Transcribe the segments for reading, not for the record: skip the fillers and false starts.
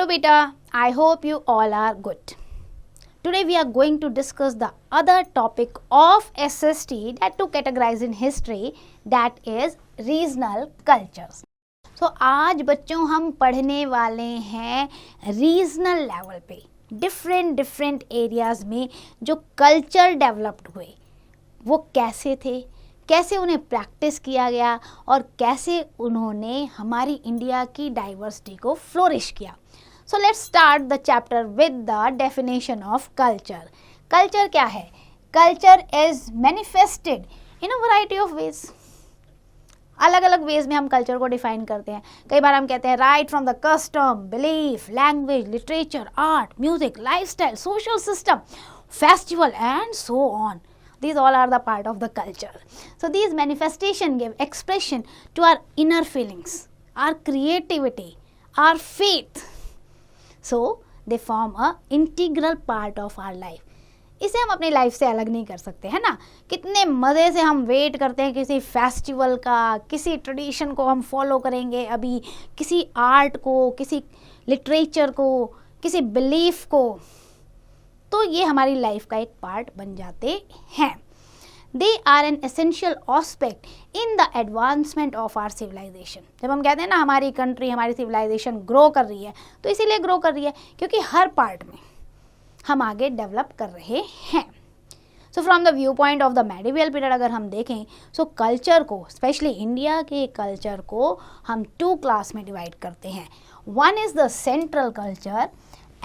Hello beta, I hope you all are good. Today we are going to discuss the other topic of SST that to categorize in history, that is regional cultures. So आज बच्चों हम पढ़ने वाले हैं regional level पे different areas में जो culture developed हुए वो कैसे थे, कैसे उन्हें प्रैक्टिस किया गया और कैसे उन्होंने हमारी इंडिया की डाइवर्सिटी को फ्लोरिश किया. सो let's start the chapter with the definition of culture. Culture क्या है? Culture is manifested in a variety of veg. अलग अलग वेज में हम कल्चर को डिफाइन करते हैं. कई बार हम कहते हैं right from the custom, belief, language, literature, art, music, lifestyle, social system, festival and so on. These all are the part of the culture. So these manifestation give expression to our inner feelings, our creativity, our faith. So they form a integral part of our life. इसे हम अपनी life से अलग नहीं कर सकते, है ना. कितने मज़े से हम वेट करते हैं किसी फेस्टिवल का, किसी ट्रेडिशन को हम फॉलो करेंगे, अभी किसी आर्ट को, किसी लिटरेचर को, किसी बिलीफ को. तो ये हमारी लाइफ का एक पार्ट बन जाते हैं. They are an essential aspect in the advancement of our civilization. जब हम कहते हैं ना हमारी कंट्री, हमारी सिविलाइजेशन ग्रो कर रही है, तो इसीलिए ग्रो कर रही है क्योंकि हर पार्ट में हम आगे डेवलप कर रहे हैं. So from the view point of the medieval period अगर हम देखें, सो कल्चर को, स्पेशली इंडिया के कल्चर को हम 2 क्लास में डिवाइड करते हैं. One is the central culture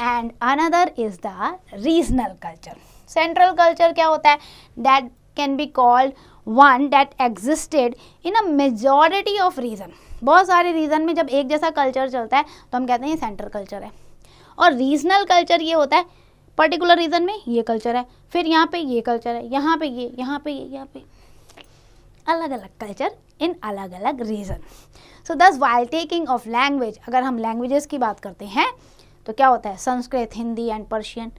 and another is the regional culture. Central culture क्या होता है? That can be called one that existed in a majority of region. बहुत सारे रीजन में जब एक जैसा कल्चर चलता है तो हम कहते हैं ये सेंट्रल कल्चर है. और रीजनल कल्चर ये होता है पर्टिकुलर रीजन में ये कल्चर है, फिर यहाँ पे ये कल्चर है, यहाँ पे ये, यहाँ पे ये, यहाँ पे अलग अलग कल्चर इन अलग अलग रीजन. सो दस वाइल टेकिंग ऑफ लैंग्वेज, अगर हम लैंग्वेजेस की बात करते हैं तो क्या होता है? Sanskrit, Hindi and Persian.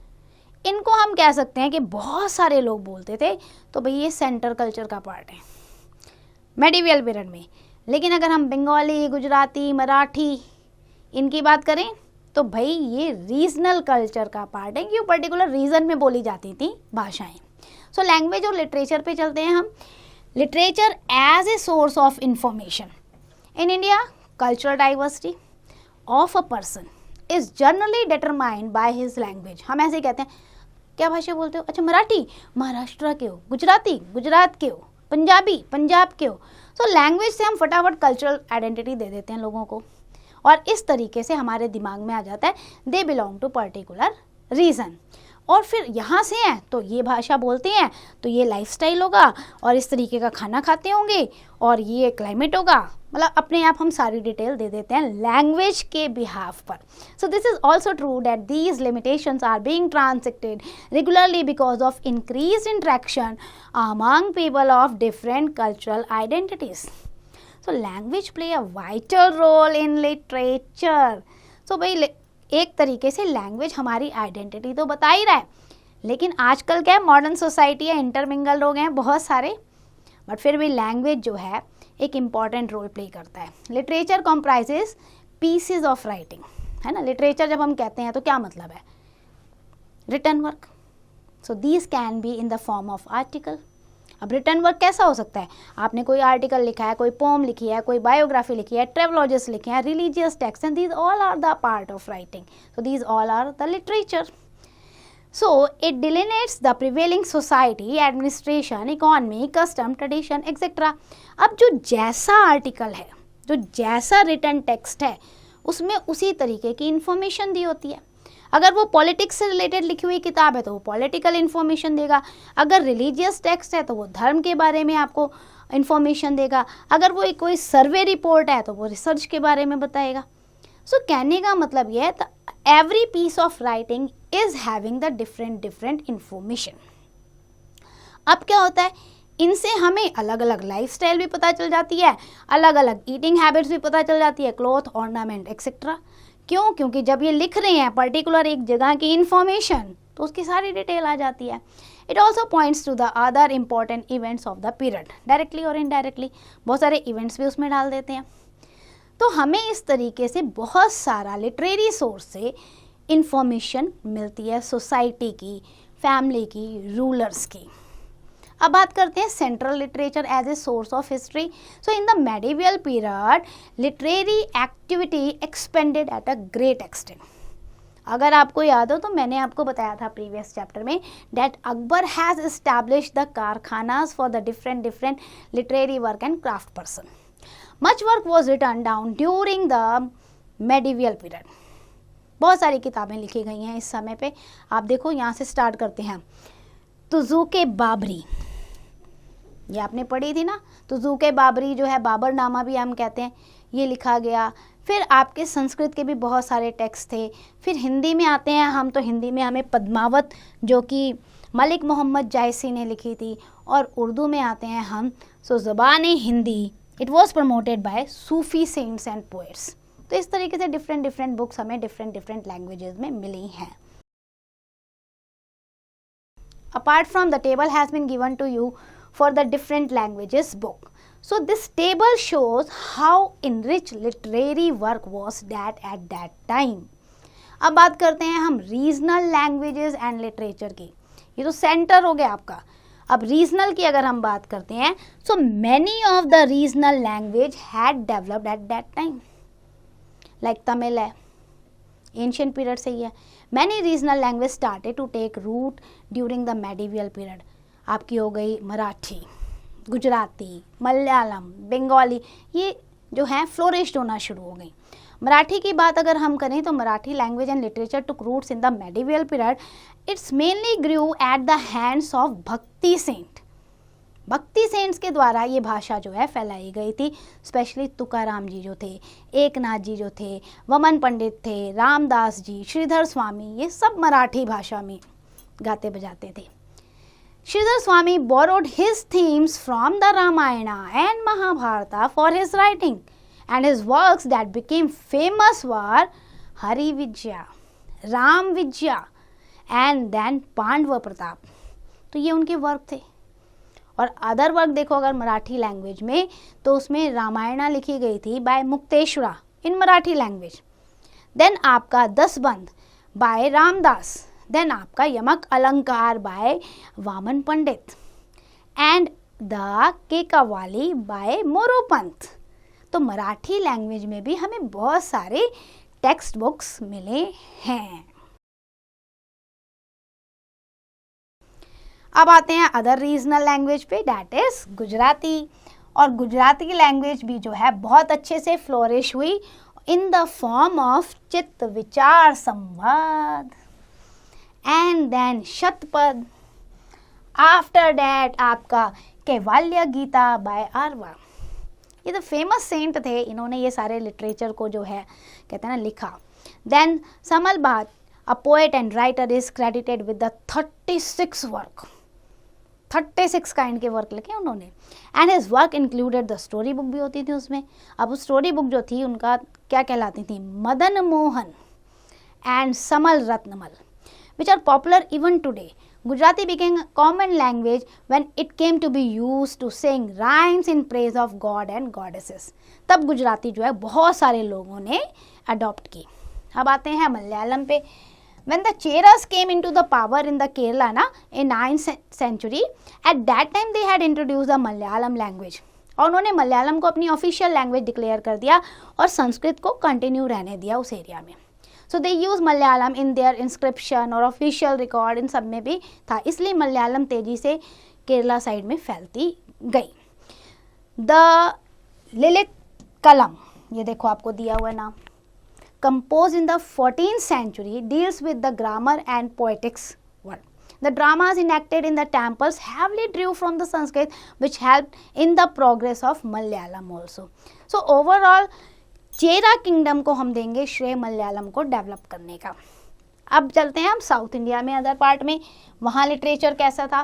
इनको हम कह सकते हैं कि बहुत सारे लोग बोलते थे, तो भाई ये सेंट्रल कल्चर का पार्ट है मेडिवल पीरियड में. लेकिन अगर हम बंगाली, गुजराती, मराठी इनकी बात करें तो भाई ये रीजनल कल्चर का पार्ट है कि पर्टिकुलर रीजन में बोली जाती थी भाषाएं. सो लैंग्वेज और लिटरेचर पे चलते हैं हम. Literature as a source of information. In India cultural diversity of a person is generally determined by his language. हम ऐसे कहते हैं क्या भाषा बोलते हो? अच्छा मराठी, महाराष्ट्र के हो. गुजराती, गुजरात के हो. पंजाबी, पंजाब के हो. सो लैंग्वेज से हम फटाफट कल्चरल आइडेंटिटी दे देते हैं लोगों को और इस तरीके से हमारे दिमाग में आ जाता है they belong to particular region. और फिर यहाँ से हैं तो ये भाषा बोलते हैं, तो ये लाइफस्टाइल होगा और इस तरीके का खाना खाते होंगे और ये क्लाइमेट होगा. मतलब अपने आप हम सारी डिटेल दे देते हैं लैंग्वेज के बिहाफ पर. So this is also true that these limitations are being transacted regularly because of increase interaction among people of different cultural identities. So language play a vital role in literature. So भाई एक तरीके से language हमारी identity तो बता ही रहा है, लेकिन आजकल क्या है, मॉडर्न सोसाइटी है, इंटरमिंगल लोग हैं बहुत सारे, बट फिर भी लैंग्वेज जो है एक इम्पॉर्टेंट रोल प्ले करता है. Literature comprises pieces of writing, है ना. लिटरेचर जब हम कहते हैं तो क्या मतलब है? Written work. So these can be in the form of article. अब रिटन वर्क कैसा हो सकता है? आपने कोई आर्टिकल लिखा है, कोई पोम लिखी है, कोई बायोग्राफी लिखी है, ट्रेवलॉजिस लिखे हैं, religious text, and these all are the part of writing. So these all are the literature. So it delineates the prevailing society, administration, economy, custom, tradition, etc. अब जो जैसा आर्टिकल है, जो जैसा रिटन टेक्स्ट है, उसमें उसी तरीके की इंफॉर्मेशन दी होती है. अगर वो पॉलिटिक्स से रिलेटेड लिखी हुई किताब है तो वो पॉलिटिकल इन्फॉर्मेशन देगा. अगर रिलीजियस टेक्स्ट है तो वो धर्म के बारे में आपको इन्फॉर्मेशन देगा. अगर वो कोई सर्वे रिपोर्ट है तो वो रिसर्च के बारे में बताएगा. सो कहने का मतलब ये है every piece of writing is having the different information. अब क्या होता है, इनसे हमें अलग अलग लाइफस्टाइल भी पता चल जाती है, अलग अलग ईटिंग हैबिट्स भी पता चल जाती है, क्लॉथ, ऑर्नामेंट एक्सेट्रा. क्यों? क्योंकि जब ये लिख रहे हैं पर्टिकुलर एक जगह की इंफॉर्मेशन तो उसकी सारी डिटेल आ जाती है. It also points to the other important events of the period, directly और इनडायरेक्टली. बहुत सारे इवेंट्स भी उसमें डाल देते हैं. तो हमें इस तरीके से बहुत सारा लिटरेरी सोर्स से इंफॉर्मेशन मिलती है सोसाइटी की, फैमिली की, रूलर्स की। अब बात करते हैं central literature as a source of history. So in the medieval period literary activity expanded at a great extent. अगर आपको याद हो तो मैंने आपको बताया था प्रीवियस चैप्टर में that Akbar has established the karkhanas for the different literary work and craft person. Much work was written down during the medieval period. बहुत सारी किताबें लिखी गई हैं इस समय पे। आप देखो यहाँ से स्टार्ट करते हैं। तुज़ूके बाबरी, ये आपने पढ़ी थी ना, तुज़ूके बाबरी जो है बाबर नामा भी हम कहते हैं, ये लिखा गया। फिर आपके संस्कृत के भी बहुत सारे टेक्स्ट थे। फिर हिंदी में आते हैं हम, तो हिंदी में हमें पद्मावत जो कि मलिक मोहम्मद जायसी ने लिखी थी, और उर्दू में आते हैं हम सो ज़बान Hindi, it was promoted by Sufi cents and poets. तो इस तरीके से डिफरेंट बुक्स हमें डिफरेंट लैंग्वेजेस में मिली हैं। Apart from the table has been given to you for the different languages book. So this table shows how enriched literary work was at that time. अब बात करते हैं हम रीजनल लैंग्वेजेस एंड लिटरेचर की। ये तो सेंटर हो गया आपका। अब रीजनल की अगर हम बात करते हैं, so many of the regional language had developed at that time. Like Tamil है, एंशियंट पीरियड से ही है। Many regional language started to take root during the medieval period. आपकी हो गई मराठी, गुजराती, मलयालम, बंगाली, ये जो हैं फ्लोरिश्ड होना शुरू हो गई। मराठी की बात अगर हम करें तो Marathi language and literature took roots in the medieval period. It's mainly grew at the hands of Bhakti saint. Bhakti saints के द्वारा ये भाषा जो है फैलाई गई थी। स्पेशली तुकाराम जी जो थे, एकनाथ जी जो थे, वमन पंडित थे, रामदास जी, श्रीधर स्वामी, ये सब मराठी भाषा में गाते बजाते थे। Shridhar Swami borrowed his themes from the Ramayana and Mahabharata for his writing, and his works that became famous were Hari Vijaya, Ram Vijaya and then Pandav Pratap. तो ये उनके वर्क थे। और अदर वर्क देखो अगर मराठी लैंग्वेज में, तो उसमें रामायणा लिखी गई थी by Mukteshwara in Marathi language. Then आपका दसबंध बाय रामदास। देन आपका Yamak Alankar by Vaman Pandit and the Kekavali by Moropant. तो मराठी लैंग्वेज में भी हमें बहुत सारे टेक्स्ट बुक्स मिले हैं। अब आते हैं अदर रीजनल लैंग्वेज पे, दैट इज गुजराती। और गुजराती लैंग्वेज भी जो है बहुत अच्छे से फ्लोरिश हुई इन द फॉर्म ऑफ चित्त विचार संवाद एंड देन शतपद। आफ्टर दैट आपका कैवाल्य गीता बाय आर्वा। ये तो फेमस सेंट थे, इन्होंने ये सारे लिटरेचर को जो है कहते हैं ना लिखा। देन समल बात, a poet and writer, is credited with the 36 work. 36 kind के वर्क लिखे उन्होंने। And his work included the story book भी होती थी उसमें। अब उस स्टोरी बुक जो थी उनका क्या कहलाती थी, Madan Mohan and Samal Ratnamal, which are popular even today. Gujarati became a common language when it came to be used to sing rhymes in praise of God and goddesses. तब गुजराती जो है बहुत सारे लोगों ने अडॉप्ट की। अब आते हैं मलयालम पे। When the Cheras came into the power in the Kerala na in 9th century, at that time they had introduced the Malayalam language. और उन्होंने मलयालम को अपनी ऑफिशियल लैंग्वेज डिक्लेयर कर दिया और संस्कृत को कंटिन्यू रहने दिया उस एरिया में। So they use Malayalam in their inscription और ऑफिशियल रिकॉर्ड, इन सब में भी था। इसलिए मलयालम तेजी से केरला साइड में फैलती गई। द ललित कलम, ये देखो आपको दिया हुआ नाम, composed in the 14th century, deals with the grammar and poetics world. The dramas enacted in the temples heavily drew from the Sanskrit, which helped in the progress of Malayalam also. So overall, Chera kingdom को हम देंगे श्रेय मलयालम को develop करने का। अब चलते हैं हम साउथ इंडिया में, अदर पार्ट में, वहाँ लिटरेचर कैसा था।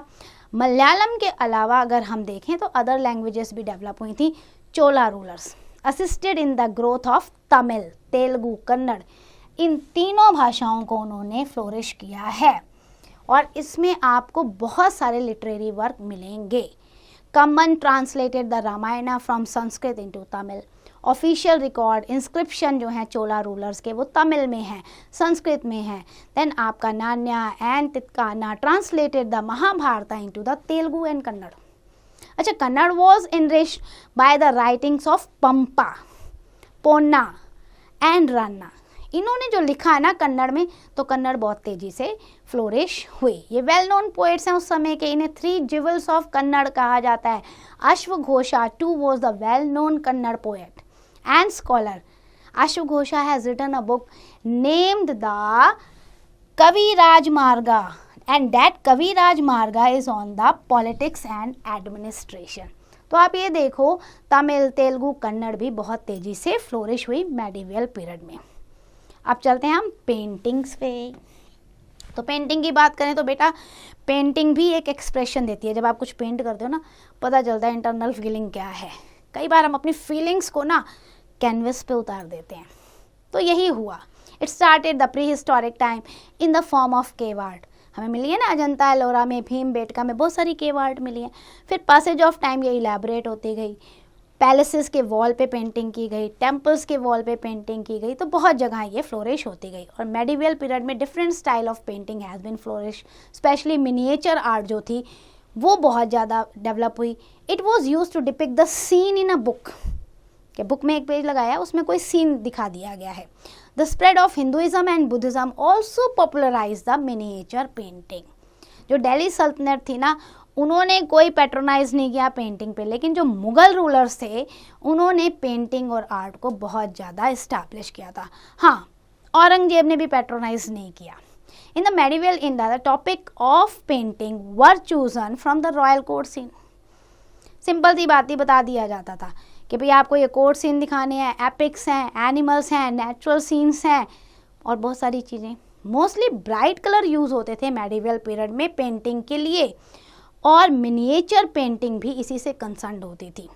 मलयालम के अलावा अगर हम देखें तो अदर लैंग्वेजेस भी डेवलप हुई थी। Chola rulers assisted in the growth of Tamil, Telugu, Kannada, इन तीनों भाषाओं को उन्होंने फ्लोरिश किया है और इसमें आपको बहुत सारे लिटरेरी वर्क मिलेंगे। Kamman translated the Ramayana from Sanskrit into Tamil. Official record inscription जो हैं चोला रूलर्स के वो तमिल में हैं, संस्कृत में हैं. देन आपका Nannaya and Tikkana translated the Mahabharata into the Telugu and Kannada. अच्छा, Kannada was enriched by the writings of Pampa, Ponna and Ranna. इन्होंने जो लिखा है ना कन्नड़ में, तो कन्नड़ बहुत तेजी से फ्लोरिश हुई. ये वेल नोन पोएट्स हैं उस समय के. इन्हें 3 जिवल्स ऑफ कन्नड़ कहा जाता है. अश्वघोषा too was the well known Kannada poet and scholar. Ashwagosha has written a book named the Kaviraj Marga, and that Kaviraj Marga is on the politics and administration. तो आप ये देखो तमिल, तेलुगु, कन्नड़ भी बहुत तेजी से फ्लोरिश हुई मेडिवल पीरियड में. अब चलते हैं हम पेंटिंग्स पे. तो पेंटिंग की बात करें तो बेटा पेंटिंग भी एक एक्सप्रेशन देती है. जब आप कुछ पेंट करते हो ना, पता चलता है इंटरनल फीलिंग क्या है. कई बार हम अपनी फीलिंग्स को ना कैनवस पे उतार देते हैं. तो यही हुआ. It started the pre historic time in the form of cave art. हमें मिली है ना अजंता एलोरा में, भीमबेटका में बहुत सारी केव आर्ट मिली है. फिर पासेज ऑफ टाइम ये इलेबोरेट होती गई. पैलेसेस के वॉल पे पेंटिंग की गई, टेम्पल्स के वॉल पे पेंटिंग की गई. तो बहुत जगह ये फ्लोरिश होती गई. और मेडिवल पीरियड में different style of painting has been flourish. Specially miniature art जो थी वो बहुत ज़्यादा डेवलप हुई. It was use to depict the scene in a book. कि बुक में एक पेज लगाया, उसमें कोई सीन दिखा दिया गया है. The spread of Hinduism and Buddhism also popularize the miniature painting. जो दिल्ली सल्तनत थी ना, उन्होंने कोई पैट्रोनाइज नहीं किया पेंटिंग पे, लेकिन जो मुगल रूलर्स थे उन्होंने पेंटिंग और आर्ट को बहुत ज़्यादा इस्टेब्लिश किया था. हाँ, औरंगजेब ने भी पैट्रोनाइज नहीं किया. In the medieval India, the topic of painting were chosen from the royal court scene. Simple सी बात ही बता दिया जाता था कि भाई आपको ये कोर्ट सीन दिखाने हैं, एपिक्स हैं, एनिमल्स हैं, नेचुरल सीन्स हैं और बहुत सारी चीज़ें. मोस्टली ब्राइट कलर यूज़ होते थे मेडिवल पीरियड में पेंटिंग के लिए, और मिनिएचर पेंटिंग भी इसी से कंसर्न होती थी.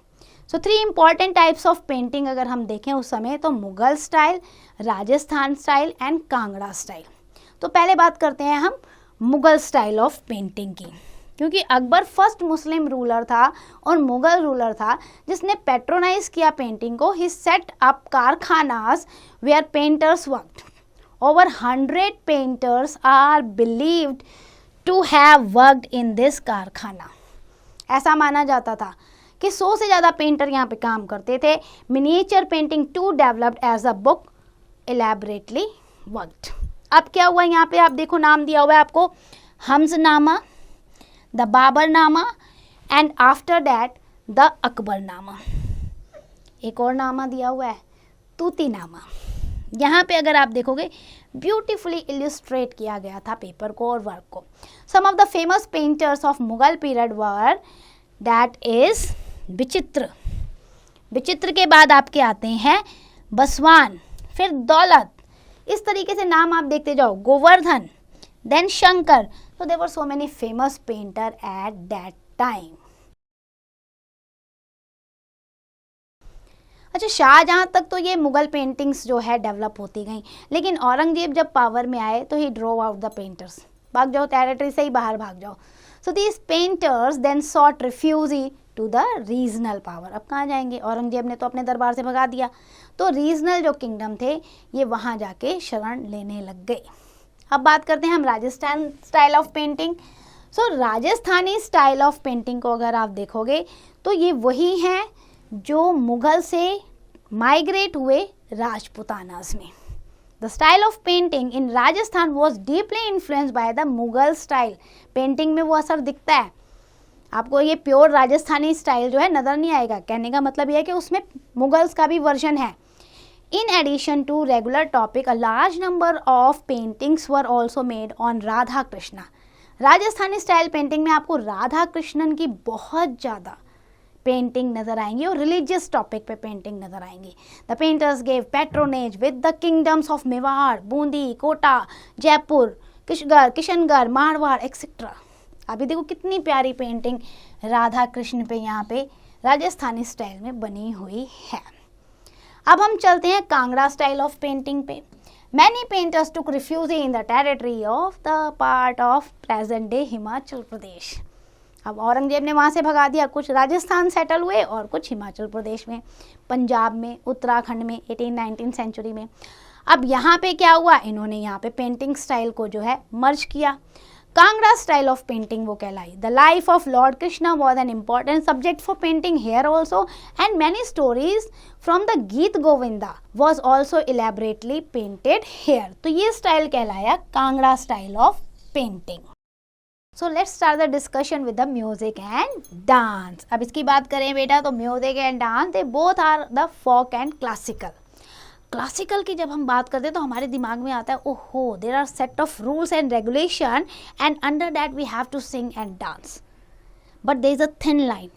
सो 3 इंपॉर्टेंट टाइप्स ऑफ पेंटिंग अगर हम देखें उस समय, तो Mughal style, Rajasthan style and Kangra style. तो पहले बात करते हैं हम मुगल स्टाइल ऑफ पेंटिंग की, क्योंकि अकबर फर्स्ट मुस्लिम रूलर था और मुगल रूलर था जिसने पैट्रोनाइज किया पेंटिंग को. He set up karkhanas where painters worked. Over 100 painters are believed to have worked in this karkhana. ऐसा माना जाता था कि 100 से ज़्यादा पेंटर यहाँ पे काम करते थे. Miniature painting too developed as a book elaborately worked. अब क्या हुआ यहाँ पे, आप देखो नाम दिया हुआ है आपको Hamzanama, the Baburnama and after that the Akbarnama. एक और नामा दिया हुआ है तूतीनामा. यहाँ पे अगर आप देखोगे ब्यूटीफुली इलिस्ट्रेट किया गया था पेपर को और वर्क को. Some of the famous painters of Mughal period were that is Vichitra. Vichitra के बाद आपके आते हैं बसवान, फिर दौलत. इस तरीके से नाम आप देखते जाओ. गोवर्धन, देन शंकर. तो there were so many famous painter at that time. अच्छा, शाहजहां तक तो ये मुगल पेंटिंग्स जो है डेवलप होती गई, लेकिन औरंगजेब जब पावर में आए तो he drove out the painters. भाग जाओ, टेरिटरी से ही बाहर भाग जाओ. So these painters then sought refugee to the regional power. अब कहाँ जाएंगे, औरंगजेब ने तो अपने दरबार से भगा दिया, तो रीजनल जो किंगडम थे ये वहाँ जाके शरण लेने लग गए. अब बात करते हैं हम Rajasthan style of painting. So Rajasthani style of painting को अगर आप देखोगे तो ये वही हैं जो मुगल से माइग्रेट हुए राजपुतानास में. The style of painting in Rajasthan was deeply influenced by the Mughal style. Painting में वो असर दिखता है आपको. ये प्योर राजस्थानी स्टाइल जो है नज़र नहीं आएगा. कहने का मतलब ये है कि उसमें मुगल्स का भी वर्जन है. In addition to regular topic, a large number of paintings were also made on Radha Krishna. Rajasthani style painting में आपको राधा कृष्णन की बहुत ज़्यादा पेंटिंग नज़र आएंगी और रिलीजियस टॉपिक पे पेंटिंग नज़र आएंगी. The painters gave patronage with the kingdoms of Mewar, Bundi, Kota, Jaipur, Kishangarh, Marwar etcetera. अभी देखो कितनी प्यारी पेंटिंग राधा कृष्ण पे यहाँ पे राजस्थानी स्टाइल में बनी हुई है. अब हम चलते हैं कांगड़ा स्टाइल ऑफ पेंटिंग पे. Many painters took refugee in the territory of the part of present day Himachal Pradesh. अब औरंगजेब ने वहाँ से भगा दिया, कुछ राजस्थान सेटल हुए और कुछ हिमाचल प्रदेश में, पंजाब में, उत्तराखंड में 18-19 सेंचुरी में। अब यहाँ पे क्या हुआ, इन्होंने यहाँ पे पेंटिंग स्टाइल को जो है मर्ज किया। कांगड़ा स्टाइल ऑफ पेंटिंग वो कहलाई। The life of Lord Krishna was an important subject for painting here also and many stories from the Geet Govinda was also elaborately painted here. तो ये स्टाइल कहलाया Kangra style of painting. So let's start the discussion with the music and dance. अब इसकी बात करें बेटा तो music and dance they both are the folk and classical. Classical की जब हम बात करते हैं तो हमारे दिमाग में आता है ओहो there are set of rules and regulation and under that we have to sing and dance, but there is a thin line.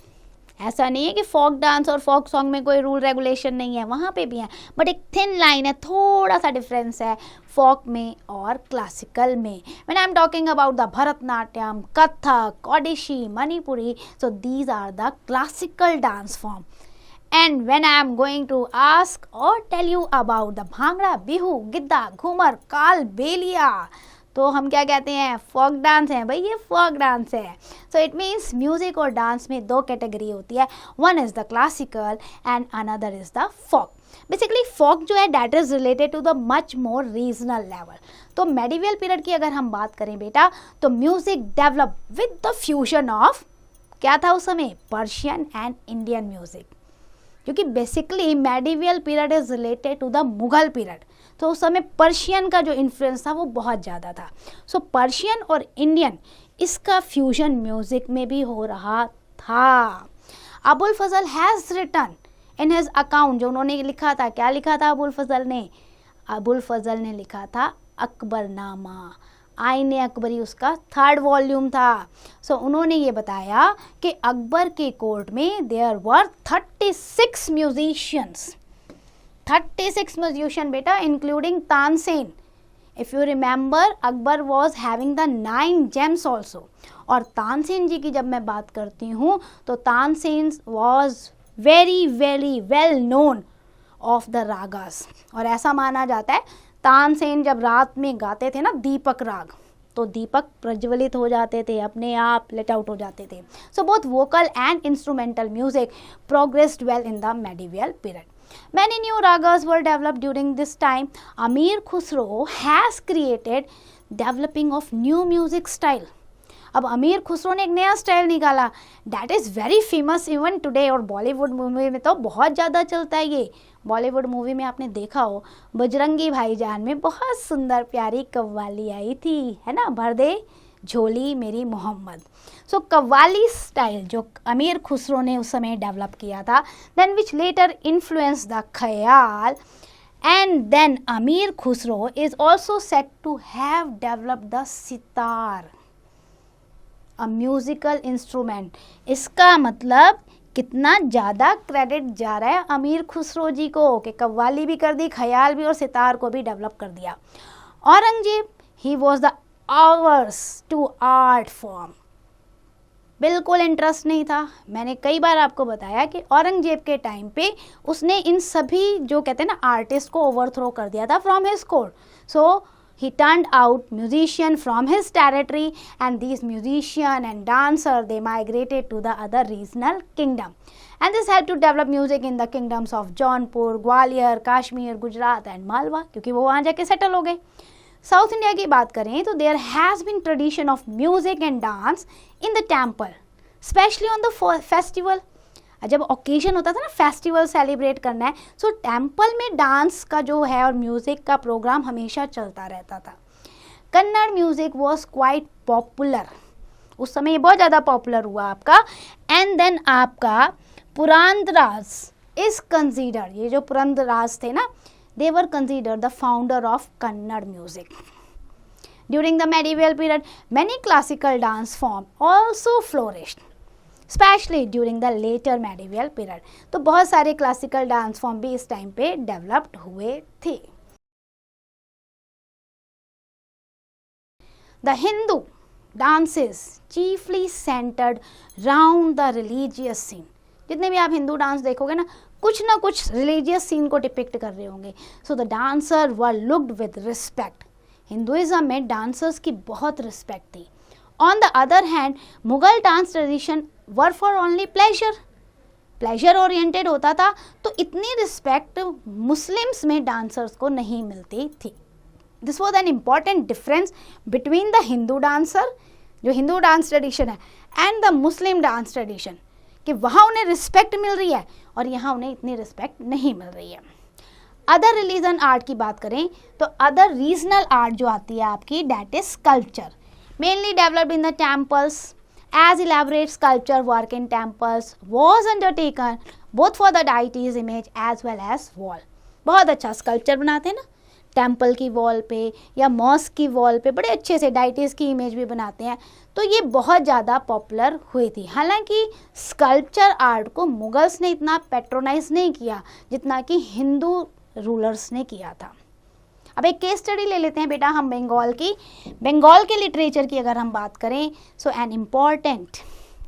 ऐसा नहीं है कि फोक डांस और फोक सॉन्ग में कोई रूल रेगुलेशन नहीं है, वहाँ पे भी है, बट एक थिन लाइन है, थोड़ा सा डिफरेंस है फोक में और क्लासिकल में। When I am talking about the Bharatanatyam, Kathak, Odissi, Manipuri, so these are the classical dance form. And when I am going to ask or tell you about the bhangra, Bihu, Giddha, Ghoomar, काल बेलिया, तो हम क्या कहते हैं, फोक डांस है भाई, ये फोक डांस है। सो इट मीन्स म्यूजिक और डांस में दो कैटेगरी होती है, one is the classical and another is the folk. Basically folk जो है that is related to the much more regional level. तो मेडिवल पीरियड की अगर हम बात करें बेटा तो music develop with the fusion of, क्या था उस समय, पर्शियन एंड इंडियन म्यूजिक, क्योंकि basically medieval period is related to the Mughal period. तो उस समय पर्शियन का जो इन्फ्लुएंस था वो बहुत ज़्यादा था। सो पर्शियन और इंडियन इसका फ्यूजन म्यूजिक में भी हो रहा था। Abul Fazal has written in his account, जो उन्होंने लिखा था, क्या लिखा था अबुल फजल ने? अबुल फजल ने लिखा था अकबरनामा, आईने अकबरी उसका 3rd वॉल्यूम था। सो उन्होंने ये बताया कि अकबर के कोर्ट में देयर वर 36 म्यूजिशियंस, 36 म्यूजिशियन बेटा, including Tansen. If you remember Akbar was having the 9 James also. और तानसेन जी की जब मैं बात करती हूँ तो Tansen was very very well known of the ragas. और ऐसा माना जाता है तानसेन जब रात में गाते थे ना दीपक राग, तो दीपक प्रज्वलित हो जाते थे, अपने आप लेट आउट हो जाते थे। So both vocal and instrumental music progressed well in the medieval period. Many new ragas were developed during this time. Amir Khusro has created developing of new music style. अब अमीर खुसरो ने एक नया style निकाला that is very famous even today, और Bollywood movie में तो बहुत ज़्यादा चलता है ये। बॉलीवुड मूवी में आपने देखा हो बजरंगी भाईजान में बहुत सुंदर प्यारी कव्वाली आई थी, है ना, भर दे झोली मेरी मोहम्मद। सो कव्वाली स्टाइल जो अमीर खुसरो ने उस समय डेवलप किया था, then which later influence the Khayal, and then Amir Khusro is also set to have developed the sitar, a musical instrument. इसका मतलब कितना ज़्यादा क्रेडिट जा रहा है अमीर खुसरो जी को कि कव्वाली भी कर दी, ख्याल भी, और सितार को भी डेवलप कर दिया। Aurangzeb he was the averse to art form, बिल्कुल इंटरेस्ट नहीं था। मैंने कई बार आपको बताया कि औरंगजेब के टाइम पे उसने इन सभी जो कहते हैं ना आर्टिस्ट को ओवरथ्रो कर दिया था from his court. So he turned out musician from his territory, and these musician and dancer they migrated to the other regional kingdom, and this had to develop music in the kingdoms of Jaunpur, Gwalior, Kashmir, Gujarat and Malwa, क्योंकि वो वहाँ जाके settle हो गए। South India की बात करें तो there has been tradition of music and dance in the temple, specially on the festival. जब ओकेजन होता था ना, फेस्टिवल सेलिब्रेट करना है, सो टेम्पल में डांस का जो है और म्यूज़िक का प्रोग्राम हमेशा चलता रहता था। Kannada music was quite popular, उस समय ये बहुत ज़्यादा पॉपुलर हुआ आपका। एंड देन आपका पुरंदराज इज कंसिडर्ड, ये जो पुरंदराज थे ना, they were considered the founder of Kannada music. During the medieval period many classical dance form also flourished, especially during the later medieval period. तो बहुत सारे क्लासिकल डांस फॉर्म भी इस टाइम पे डेवलप्ड हुए थे। The Hindu dances chiefly centred round the religious scene. जितने भी आप हिंदू डांस देखोगे ना कुछ रिलीजियस सीन को डिपिक्ट कर रहे होंगे। So the dancer were looked with respect. Hinduism में डांसर्स की बहुत रिस्पेक्ट थी। On the other hand, Mughal dance tradition were for only pleasure oriented होता था, तो इतनी रिस्पेक्ट मुस्लिम्स में डांसर्स को नहीं मिलती थी. This was an important difference between the Hindu dancer, जो हिंदू डांस ट्रेडिशन है, and the Muslim dance tradition, कि वहाँ उन्हें रिस्पेक्ट मिल रही है और यहाँ उन्हें इतनी रिस्पेक्ट नहीं मिल रही है. अदर रिलीजन आर्ट की बात करें तो अदर रीजनल आर्ट जो आती है आपकी, that is sculpture, mainly developed in the temples. As elaborate sculpture work in temples was undertaken both for the deity's image as well as wall. बहुत अच्छा स्कल्पचर बनाते हैं ना, टेम्पल की वॉल पे या मॉस्क की वॉल पे बड़े अच्छे से डाइटीज़ की इमेज भी बनाते हैं, तो ये बहुत ज़्यादा पॉपुलर हुई थी. हालांकि स्कल्पचर आर्ट को मुगल्स ने इतना पेट्रोनाइज नहीं किया जितना कि हिंदू रूलर्स ने किया था. अब एक केस स्टडी ले लेते हैं बेटा हम बंगाल की. बंगाल के लिटरेचर की अगर हम बात करें, so an important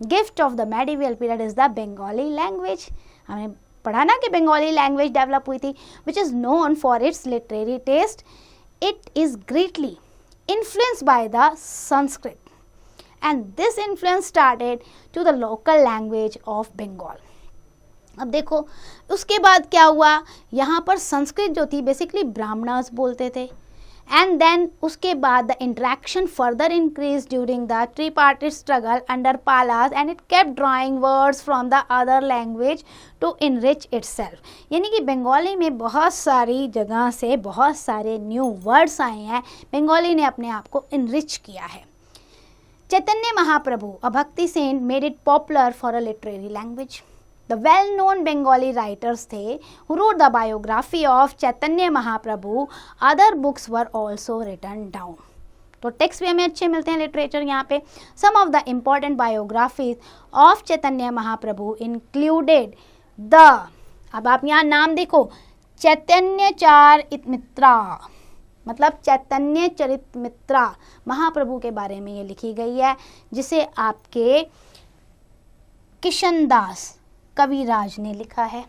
gift of the medieval period is the Bengali language. हमें पढ़ा ना कि बंगाली लैंग्वेज डेवलप हुई थी, which is known for its literary taste. It is greatly influenced by the Sanskrit, and this influence started to the local language of Bengal. अब देखो उसके बाद क्या हुआ, यहाँ पर संस्कृत जो थी बेसिकली ब्राह्मणर्स बोलते थे, एंड देन उसके बाद the interaction further increase during the tripartite struggle under Palas, and it kept drawing words from the other language to enrich itself. यानी कि बंगाली में बहुत सारी जगह से बहुत सारे न्यू वर्ड्स आए हैं, बंगाली ने अपने आप को इनरिच किया है. चैतन्य Mahaprabhu, a Bhakti saint, made it popular for a literary language. The well-known Bengali writers थे who wrote the biography of Chaitanya Mahaprabhu. Other books were also written down. तो टेक्स्ट भी हमें अच्छे मिलते हैं लिटरेचर यहाँ पे. Some of the important biographies of Chaitanya Mahaprabhu included the, अब आप यहाँ नाम देखो, चैतन्य चरितमित्रा, मतलब चैतन्य चरितमित्रा महाप्रभु के बारे में ये लिखी गई है, जिसे आपके किशन दास कविराज ने लिखा है.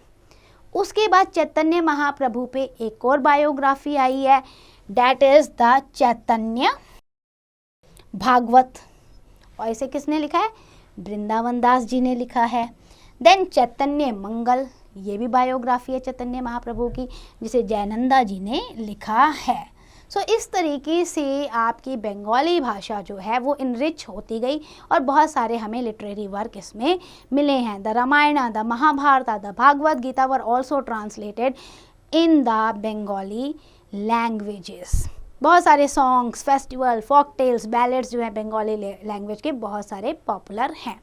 उसके बाद चैतन्य महाप्रभु पे एक और बायोग्राफी आई है, डैट इज द चैतन्य भागवत, और इसे किसने लिखा है, वृंदावन दास जी ने लिखा है. देन चैतन्य मंगल, ये भी बायोग्राफी है चैतन्य महाप्रभु की, जिसे जयनंदा जी ने लिखा है. सो इस तरीके से आपकी बंगाली भाषा जो है वो इनरिच होती गई और बहुत सारे हमें लिटरेरी वर्क इसमें मिले हैं. The Ramayana, the Mahabharata, the Bhagavad Gita were also translated in the Bengali languages. बहुत सारे songs, festival, folk tales, ballads जो हैं बंगाली लैंग्वेज के बहुत सारे पॉपुलर हैं.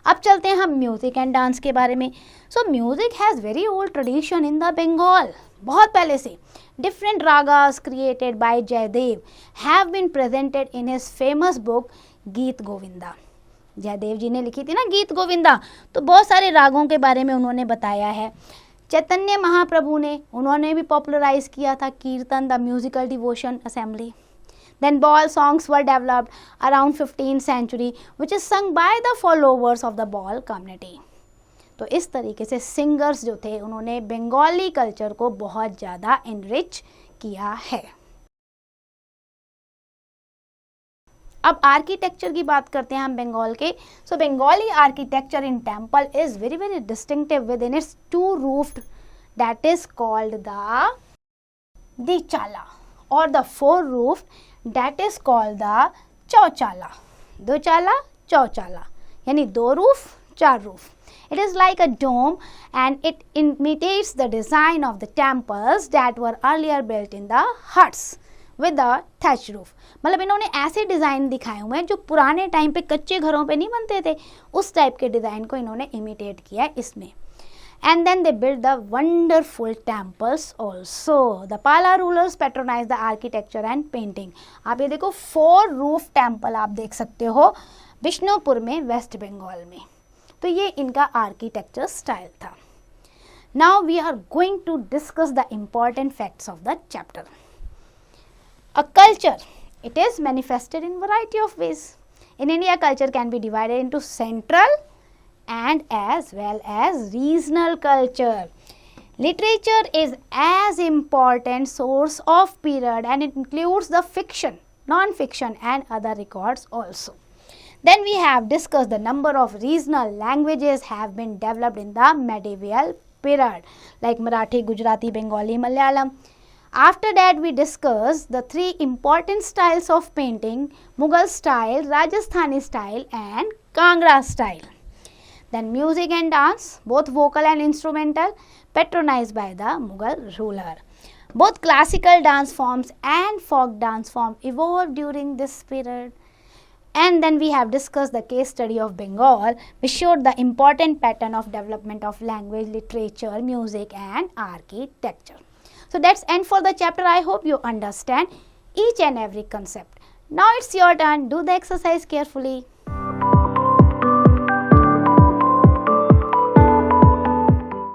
अब चलते हैं हम म्यूज़िक एंड डांस के बारे में. So music has very old tradition in the Bengal. बहुत पहले से different ragas created by Jaydev have been presented in his famous book गीत गोविंदा. जयदेव जी ने लिखी थी ना गीत गोविंदा, तो बहुत सारे रागों के बारे में उन्होंने बताया है. चैतन्य महाप्रभु ने, उन्होंने भी पॉपुलराइज किया था कीर्तन, the musical devotion assembly. Then ball songs were developed around 15th century, which is sung by the followers of the ball community. तो इस तरीके से सिंगर्स जो थे उन्होंने बंगाली कल्चर को बहुत ज़्यादा इनरिच किया है. अब आर्किटेक्चर की बात करते हैं हम बंगाल के. So Bengali architecture in temple is very very distinctive within its two roofed, that is called the dochala, और the four roofed, that is called the chauchala. दो चाला चौचाला, यानी दो रूफ चार roof. It is like a dome and it imitates the design of the temples that were earlier built in the huts with the thatch roof. मतलब इन्होंने ऐसे design दिखाए हुए हैं जो पुराने टाइम पे कच्चे घरों पे नहीं बनते थे, उस टाइप के डिज़ाइन को इन्होंने इमिटेट किया है इसमें. And then they built the wonderful temples also. The Pala rulers patronized the architecture and painting. आप ये देखो 4 roof temple आप देख सकते हो बिष्णुपुर में, वेस्ट बंगाल में. तो ये इनका आर्किटेक्चर स्टाइल था. Now we are going to discuss the important facts of the chapter. A culture, it is manifested in variety of ways. In India culture can be divided into central and as well as regional culture. Literature is as important source of period and it includes the fiction, non-fiction and other records also. Then we have discussed the number of regional languages have been developed in the medieval period, like Marathi, Gujarati, Bengali, Malayalam. After that, we discussed the three important styles of painting: Mughal style, Rajasthani style and Kangra style. Then music and dance, both vocal and instrumental, patronized by the Mughal ruler. Both classical dance forms and folk dance form evolved during this period. And then we have discussed the case study of Bengal, which showed the important pattern of development of language, literature, music and architecture. So that's end for the chapter. I hope you understand each and every concept. Now it's your turn. Do the exercise carefully.